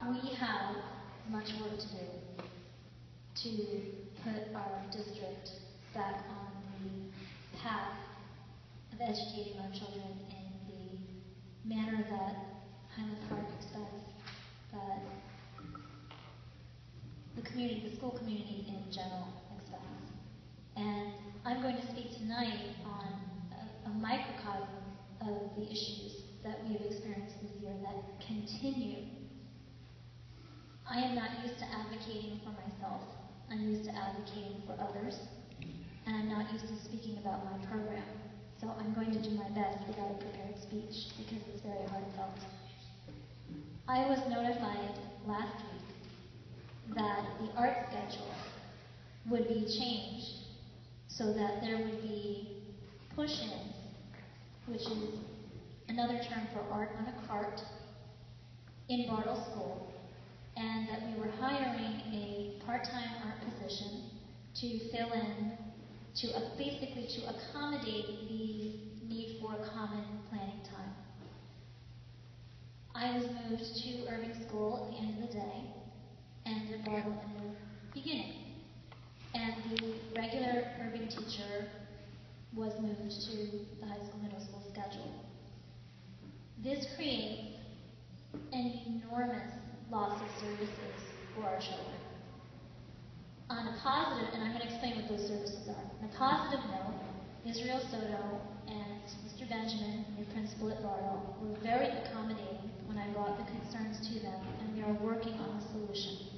We have much work to do to put our district back on the path of educating our children in the manner that Highland Park expects, that the community, the school community in general expects. And I'm going to speak tonight on a microcosm of the issues that we have experienced this year that continue. I am not used to advocating for myself. I'm used to advocating for others, and I'm not used to speaking about my program. So I'm going to do my best without a prepared speech because it's very heartfelt. I was notified last week that the art schedule would be changed so that there would be push-ins, which is another term for art on a cart, in Bartle School, and that we were hiring a part-time art position to fill in, basically to accommodate the need for common planning time. I was moved to Irving School at the end of the day, and at Bartle in the beginning. And the regular Irving teacher was moved to the high school, middle school schedule. This creates an enormous loss of services for our children. On a positive, and I'm going to explain what those services are. On a positive note, Israel Soto and Mr. Benjamin, the principal at Bartle, were very accommodating when I brought the concerns to them, and we are working on a solution.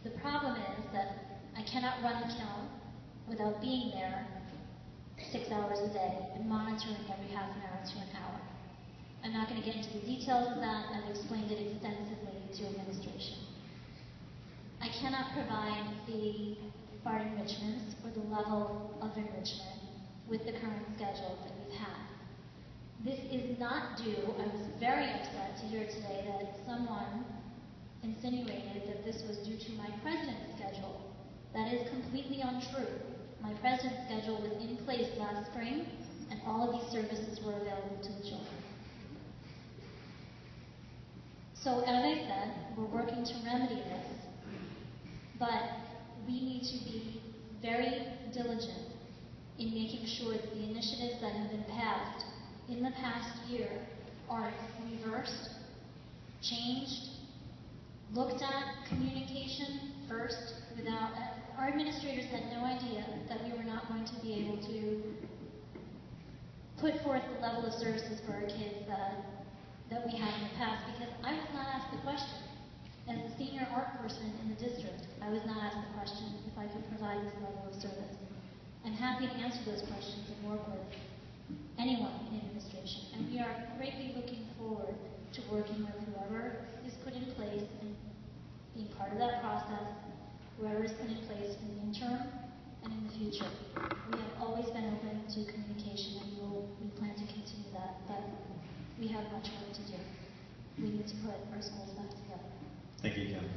The problem is that I cannot run a kiln without being there 6 hours a day and monitoring every half an hour to an hour. I'm not going to get into the details of that. I've explained it extensively to administration. I cannot provide the art enrichments or the level of enrichment with the current schedule that we've had. This is not due. I was very upset to hear today that someone insinuated that this was due to my president's schedule. That is completely untrue. My president's schedule was in place last spring, and all of these services were available to the children. So as I said, we're working to remedy this, but we need to be very diligent in making sure that the initiatives that have been passed in the past year are reversed, changed, looked at communication first. Without our administrators had no idea that we were not going to be able to put forth the level of services for our kids that we had in the past, because I was not asked the question. As the senior art person in the district, I was not asked the question if I could provide this level of service. I'm happy to answer those questions and work with anyone in administration, and we are greatly looking forward to working with whoever is put in place and being part of that process, whoever is put in place in the interim and in the future. We have always been open to communication, and we plan to continue that, but we have much work to do. We need to put our schools back together. Thank you, Kim.